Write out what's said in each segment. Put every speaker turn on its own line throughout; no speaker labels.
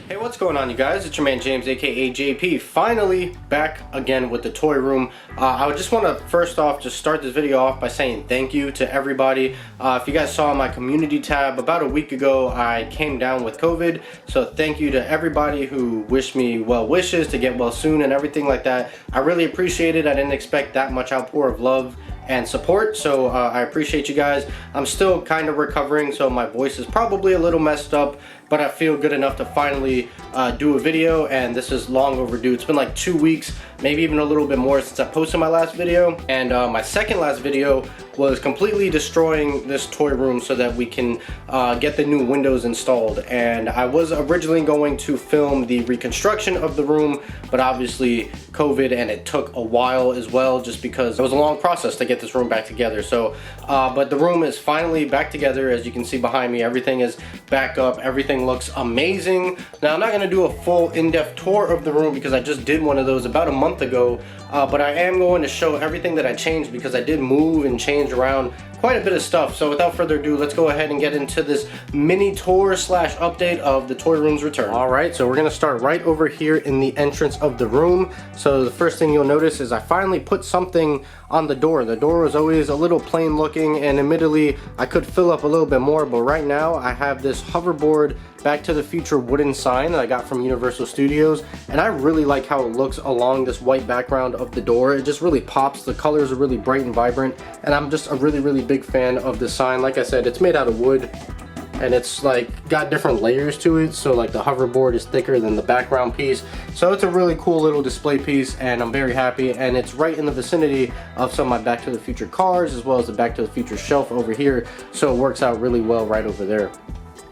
Hey, what's going on, you guys? It's your man James, aka JP, finally back again with the toy room. I just want to first off just start this video off by saying thank you to everybody. If you guys saw my community tab about a week ago, I came down with COVID, so thank you to everybody who wished me well wishes to get well soon and everything like that. I really appreciate it. I didn't expect that much outpour of love and support, so I appreciate you guys. I'm still kind of recovering, so my voice is probably a little messed up, but I feel good enough to finally do a video, and this is long overdue. It's been like 2 weeks, maybe even a little bit more since I posted my last video, and my second last video was completely destroying this toy room so that we can get the new windows installed. And I was originally going to film the reconstruction of the room, but obviously COVID, and it took a while as well, just because it was a long process to get this room back together. So but the room is finally back together. As you can see behind me, everything is back up, everything looks amazing. Now, I'm not going to do a full in-depth tour of the room because I just did one of those about a month ago, but I am going to show everything that I changed because I did move and change around quite a bit of stuff. So without further ado, let's go ahead and get into this mini tour slash update of the toy room's return. All right, so we're gonna start right over here in the entrance of the room. So the first thing you'll notice is I finally put something on the door. The door was always a little plain looking, and admittedly I could fill up a little bit more, but right now I have this hoverboard Back to the Future wooden sign that I got from Universal Studios, and I really like how it looks along this white background of the door. It just really pops. The colors are really bright and vibrant, and I'm just a really big fan of the sign. Like I said, it's made out of wood, and it's like got different layers to it, so like the hoverboard is thicker than the background piece, so it's a really cool little display piece, and I'm very happy. And it's right in the vicinity of some of my Back to the Future cars, as well as the Back to the Future shelf over here, so it works out really well right over there.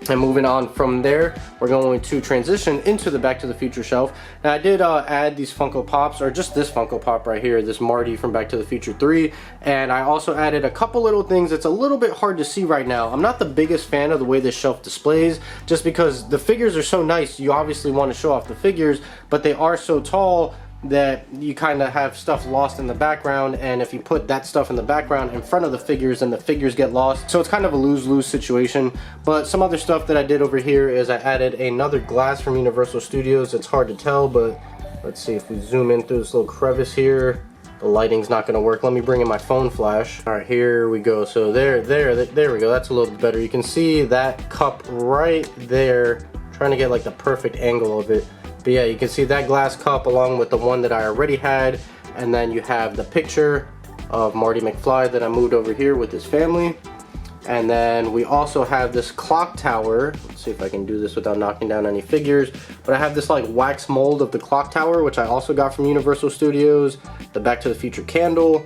And moving on from there, we're going to transition into the Back to the Future shelf. Now, I did add these Funko Pops, or just this Funko Pop right here, this Marty from Back to the Future 3. And I also added a couple little things that's a little bit hard to see right now. I'm not the biggest fan of the way this shelf displays, just because the figures are so nice. You obviously want to show off the figures, but they are so tall that you kind of have stuff lost in the background, and if you put that stuff in the background in front of the figures, then the figures get lost. So it's kind of a lose-lose situation. But some other stuff that I did over here is I added another glass from Universal Studios. It's hard to tell, but let's see if we zoom in through this little crevice here. The lighting's not going to work. Let me bring in my phone flash. All right, here we go. So there we go. That's a little bit better. You can see that cup right there. I'm trying to get like the perfect angle of it. But yeah, you can see that glass cup along with the one that I already had, and then you have the picture of Marty McFly that I moved over here with his family. And then we also have this clock tower. Let's see if I can do this without knocking down any figures. But I have this like wax mold of the clock tower, which I also got from Universal Studios, the Back to the Future candle,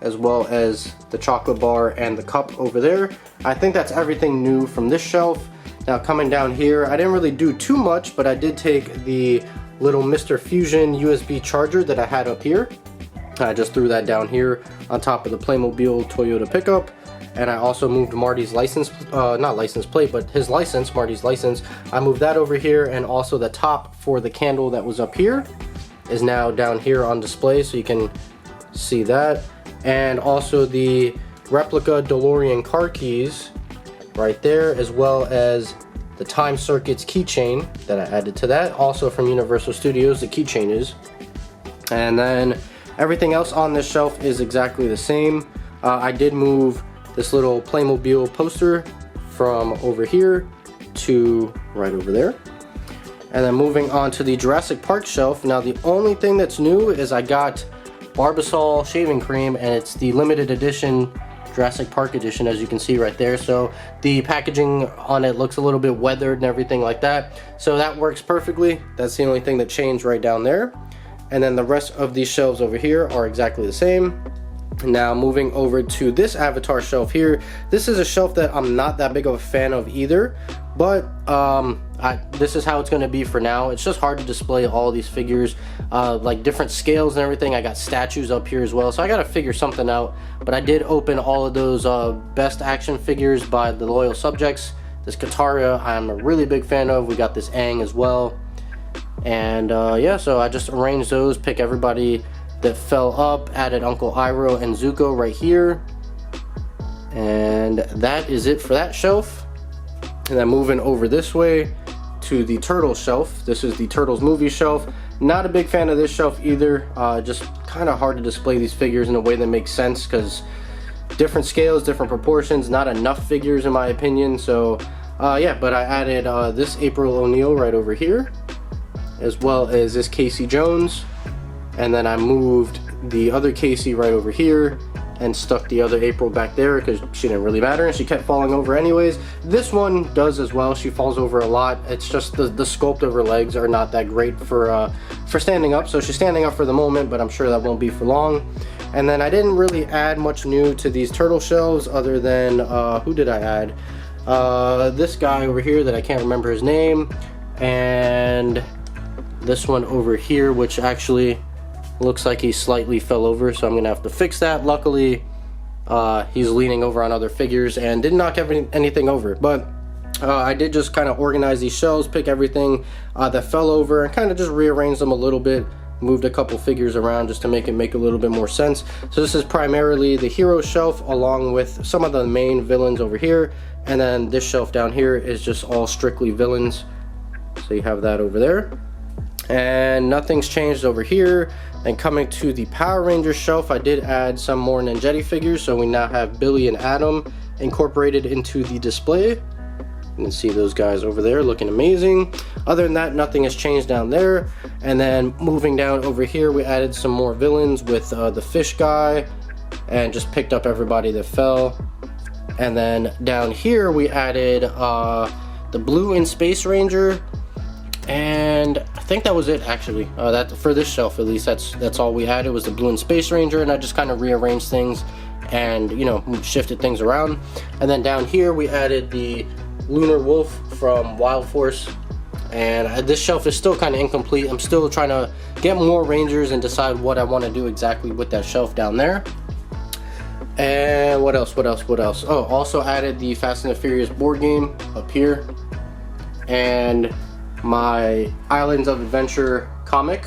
as well as the chocolate bar and the cup over there. I think that's everything new from this shelf. Now, coming down here, I didn't really do too much, but I did take the little Mr. Fusion USB charger that I had up here. I just threw that down here on top of the Playmobil Toyota pickup. And I also moved Marty's license, not license plate, but his license, Marty's license. I moved that over here, and also the top for the candle that was up here is now down here on display, so you can see that. And also the replica DeLorean car keys right there, as well as the Time Circuits keychain that I added to that, also from Universal Studios, the keychain is. And then everything else on this shelf is exactly the same. I did move this little Playmobil poster from over here to right over there. And then moving on to the Jurassic Park shelf. Now, the only thing that's new is I got Barbasol shaving cream, and it's the limited edition Jurassic Park edition, as you can see right there. So the packaging on it looks a little bit weathered and everything like that, so that works perfectly. That's the only thing that changed right down there. And then the rest of these shelves over here are exactly the same. Now, moving over to this Avatar shelf here, this is a shelf that I'm not that big of a fan of either, but this is how it's going to be for now. It's just hard to display all these figures, like different scales and everything. I got statues up here as well, so I got to figure something out. But I did open all of those best action figures by the loyal subjects. This Katara I'm a really big fan of. We got this Aang as well. And yeah, so I just arranged those, pick everybody that fell up, added Uncle Iroh and Zuko right here. And that is it for that shelf. And then moving over this way to the Turtles shelf. This is the Turtles movie shelf. Not a big fan of this shelf either. Just kind of hard to display these figures in a way that makes sense because different scales, different proportions, not enough figures in my opinion. So yeah, but I added this April O'Neil right over here, as well as this Casey Jones, and then I moved the other Casey right over here and stuck the other April back there because she didn't really matter and she kept falling over anyways. This one does as well. She falls over a lot. It's just the sculpt of her legs are not that great for standing up, so she's standing up for the moment, but I'm sure that won't be for long. And then I didn't really add much new to these turtle shelves other than who did I add? This guy over here that I can't remember his name, and this one over here, which actually looks like he slightly fell over, so I'm gonna have to fix that. Luckily he's leaning over on other figures and didn't knock anything over, but I did just kind of organize these shelves, pick everything that fell over and kind of just rearrange them a little bit, moved a couple figures around just to make it make a little bit more sense. So this is primarily the hero shelf along with some of the main villains over here, and then this shelf down here is just all strictly villains, so you have that over there. And nothing's changed over here. And coming to the Power Rangers shelf, I did add some more Ninjetti figures, so we now have Billy and Adam incorporated into the display. You can see those guys over there looking amazing. Other than that, nothing has changed down there. And then moving down over here, we added some more villains with the fish guy and just picked up everybody that fell. And then down here we added the Blue and Space Ranger, and I think that was it actually. That for this shelf at least, that's all we added was the Blue and Space Ranger, and I just kind of rearranged things and, you know, shifted things around. And then down here we added the Lunar Wolf from Wild Force, and this shelf is still kind of incomplete. I'm still trying to get more Rangers and decide what I want to do exactly with that shelf down there. And what else? Oh, also added the Fast and the Furious board game up here, and my Islands of Adventure comic,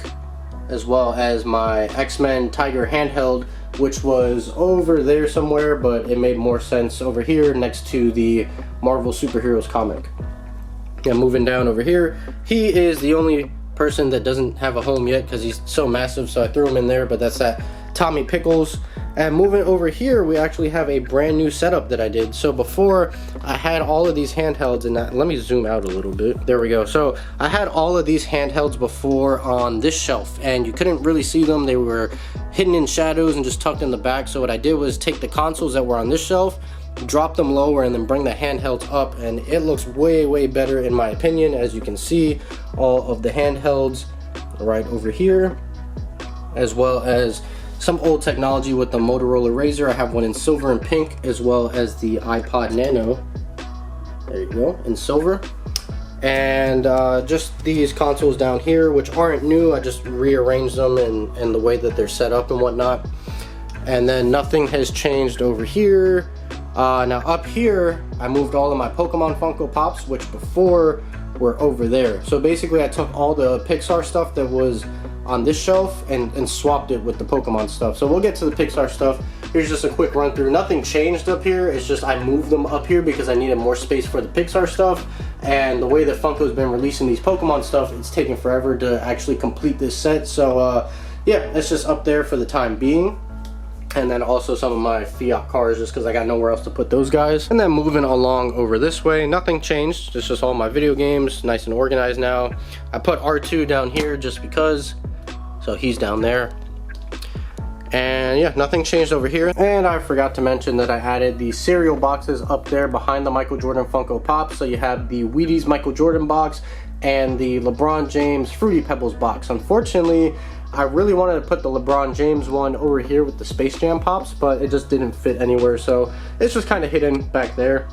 as well as my X-Men Tiger handheld, which was over there somewhere, but it made more sense over here next to the Marvel Superheroes comic. Yeah, moving down over here, he is the only person that doesn't have a home yet because he's so massive, so I threw him in there, but that's that Tommy Pickles. And moving over here, we actually have a brand new setup that I did. So before, I had all of these handhelds, and let me zoom out a little bit. There we go. So I had all of these handhelds before on this shelf, and you couldn't really see them. They were hidden in shadows and just tucked in the back. So what I did was take the consoles that were on this shelf, drop them lower, and then bring the handhelds up, and it looks way better in my opinion. As you can see, all of the handhelds right over here, as well as some old technology with the Motorola Razr. I have one in silver and pink, as well as the iPod Nano. There you go, in silver. And just these consoles down here, which aren't new. I just rearranged them and the way that they're set up and whatnot. And then nothing has changed over here. Now up here, I moved all of my Pokemon Funko Pops, which before were over there. So basically I took all the Pixar stuff that was on this shelf and swapped it with the Pokemon stuff. So we'll get to the Pixar stuff. Here's just a quick run through. Nothing changed up here. It's just I moved them up here because I needed more space for the Pixar stuff. And the way that Funko's been releasing these Pokemon stuff, it's taking forever to actually complete this set. So yeah, it's just up there for the time being. And then also some of my Fiat cars, just because I got nowhere else to put those guys. And then moving along over this way, nothing changed. It's just all my video games, nice and organized now. I put R2 down here just because, so he's down there. And yeah, nothing changed over here. And I forgot to mention that I added the cereal boxes up there behind the Michael Jordan Funko Pop. So you have the Wheaties Michael Jordan box and the LeBron James Fruity Pebbles box. Unfortunately, I really wanted to put the LeBron James one over here with the Space Jam Pops, but it just didn't fit anywhere, so it's just kind of hidden back there.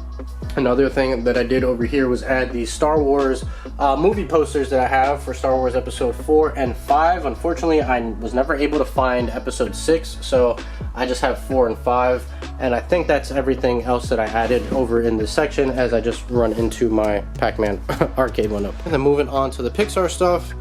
Another thing that I did over here was add the Star Wars movie posters that I have for Star Wars Episode 4 and 5. Unfortunately, I was never able to find Episode 6, so I just have 4 and 5. And I think that's everything else that I added over in this section as I just run into my Pac-Man arcade one up. And then moving on to the Pixar stuff.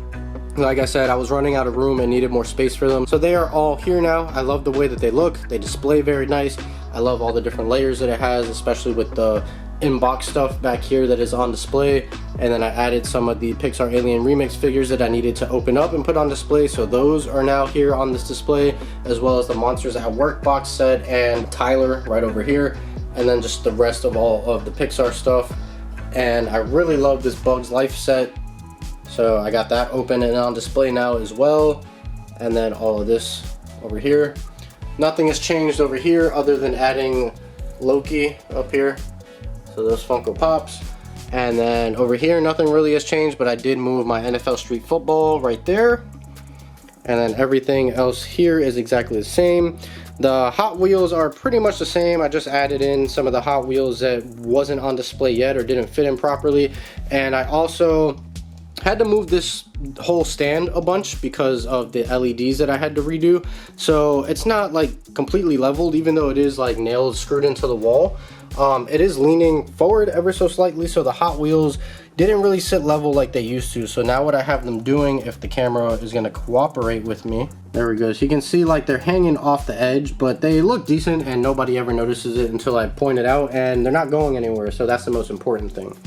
Like I said, I was running out of room and needed more space for them. So they are all here now. I love the way that they look. They display very nice. I love all the different layers that it has, especially with the in-box stuff back here that is on display, and then I added some of the Pixar Alien Remix figures that I needed to open up and put on display, so those are now here on this display, as well as the Monsters at Work box set and Tyler right over here, and then just the rest of all of the Pixar stuff. And I really love this Bugs Life set, so I got that open and on display now as well. And then all of this over here. Nothing has changed over here other than adding Loki up here, so those Funko Pops. And then over here nothing really has changed, but I did move my NFL Street Football right there. And then everything else here is exactly the same. The Hot Wheels are pretty much the same. I just added in some of the Hot Wheels that wasn't on display yet or didn't fit in properly. And I also had to move this whole stand a bunch because of the LEDs that I had to redo. So it's not like completely leveled, even though it is like nailed screwed into the wall. It is leaning forward ever so slightly, so the Hot Wheels didn't really sit level like they used to. So now what I have them doing, if the camera is going to cooperate with me, there we go. So you can see like they're hanging off the edge, but they look decent and nobody ever notices it until I point it out, and they're not going anywhere, so that's the most important thing.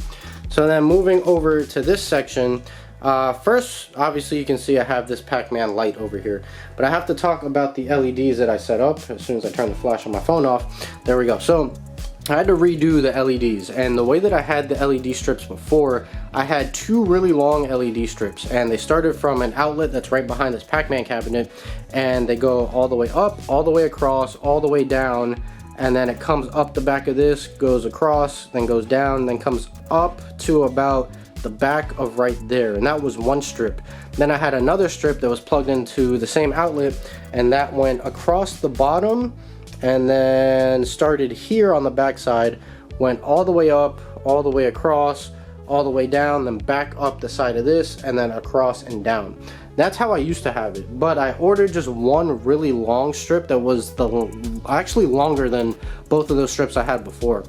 So then moving over to this section, first obviously you can see I have this Pac-Man light over here, but I have to talk about the LEDs that I set up as soon as I turn the flash on my phone off. There we go. So I had to redo the LEDs, and the way that I had the LED strips before, I had two really long LED strips, and they started from an outlet that's right behind this Pac-Man cabinet, and they go all the way up, all the way across, all the way down, and then it comes up the back of this, goes across, then goes down, then comes up to about the back of right there, and that was one strip. Then I had another strip that was plugged into the same outlet, and that went across the bottom and then started here on the back side, went all the way up, all the way across, all the way down, then back up the side of this, and then across and down. That's how I used to have it, but I ordered just one really long strip that was actually longer than both of those strips I had before.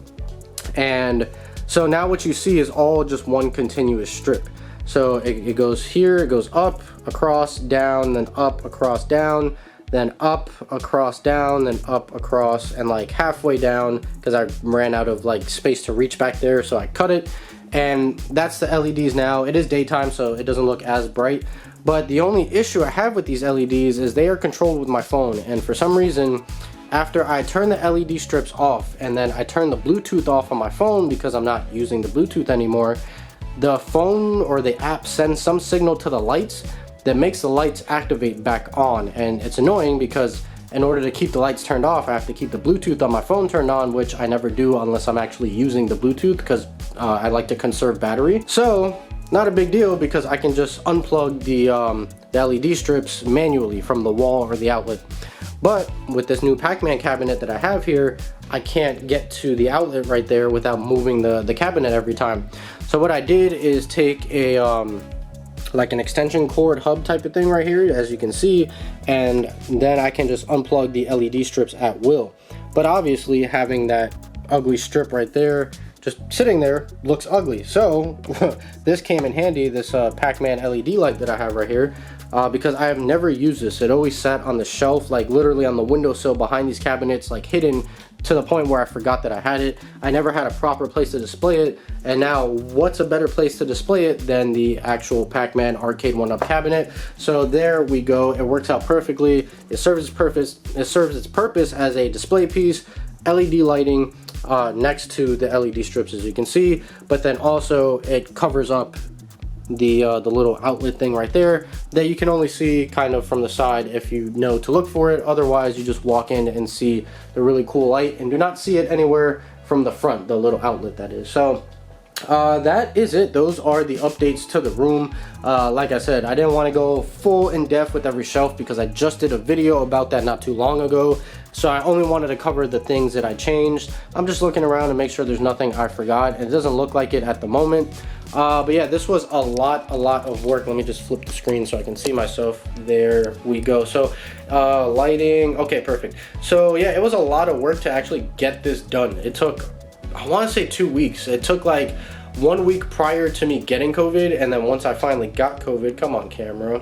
And so now what you see is all just one continuous strip. So it goes here, it goes up, across, down, then up, across, down, then up, across, down, then up, across, and like halfway down, because I ran out of like space to reach back there, so I cut it. And that's the LEDs now. It is daytime, so it doesn't look as bright, but the only issue I have with these LEDs is they are controlled with my phone, and for some reason, after I turn the LED strips off and then I turn the Bluetooth off on my phone, because I'm not using the Bluetooth anymore, the phone or the app sends some signal to the lights that makes the lights activate back on. And it's annoying because in order to keep the lights turned off, I have to keep the Bluetooth on my phone turned on, which I never do unless I'm actually using the Bluetooth, because I like to conserve battery. So not a big deal, because I can just unplug the LED strips manually from the wall or the outlet. But with this new Pac-Man cabinet that I have here, I can't get to the outlet right there without moving the cabinet every time. So what I did is take a like an extension cord hub type of thing right here, as you can see, and then I can just unplug the LED strips at will. But obviously having that ugly strip right there just sitting there looks ugly, so this came in handy, this Pac-Man LED light that I have right here, because I have never used this. It always sat on the shelf, like literally on the windowsill behind these cabinets, like hidden, to the point where I forgot that I had it. I never had a proper place to display it, and now what's a better place to display it than the actual Pac-Man arcade 1-up cabinet? So there we go. It works out perfectly. It serves its purpose. It serves its purpose as a display piece, LED lighting next to the LED strips, as you can see, but then also it covers up the little outlet thing right there that you can only see kind of from the side if you know to look for it. Otherwise you just walk in and see the really cool light and do not see it anywhere from the front, the little outlet that is. So that is it. Those are the updates to the room. Like I said, I didn't want to go full in depth with every shelf because I just did a video about that not too long ago, so I only wanted to cover the things that I changed. I'm just looking around to make sure there's nothing I forgot, and it doesn't look like it at the moment. But yeah, this was a lot of work. Let me just flip the screen so I can see myself. There we go. So lighting, okay, perfect. So yeah, it was a lot of work to actually get this done. It took, I want to say 2 weeks. It took like 1 week prior to me getting COVID, and then once I finally got COVID, come on camera.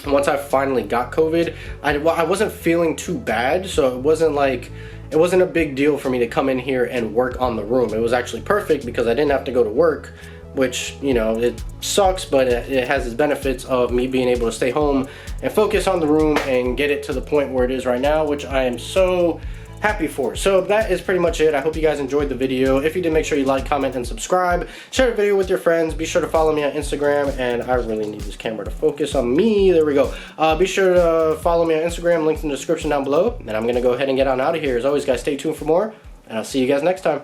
Once I finally got COVID, I wasn't feeling too bad, so it wasn't like it wasn't a big deal for me to come in here and work on the room. It was actually perfect because I didn't have to go to work, which, you know, it sucks, but it has its benefits of me being able to stay home and focus on the room and get it to the point where it is right now, which I am so happy for. So that is pretty much it. I hope you guys enjoyed the video. If you did, make sure you like, comment, and subscribe. Share the video with your friends. Be sure to follow me on Instagram, and I really need this camera to focus on me. There we go. Be sure to follow me on Instagram. Links in the description down below. And I'm gonna go ahead and get on out of here. As always, guys, stay tuned for more, and I'll see you guys next time.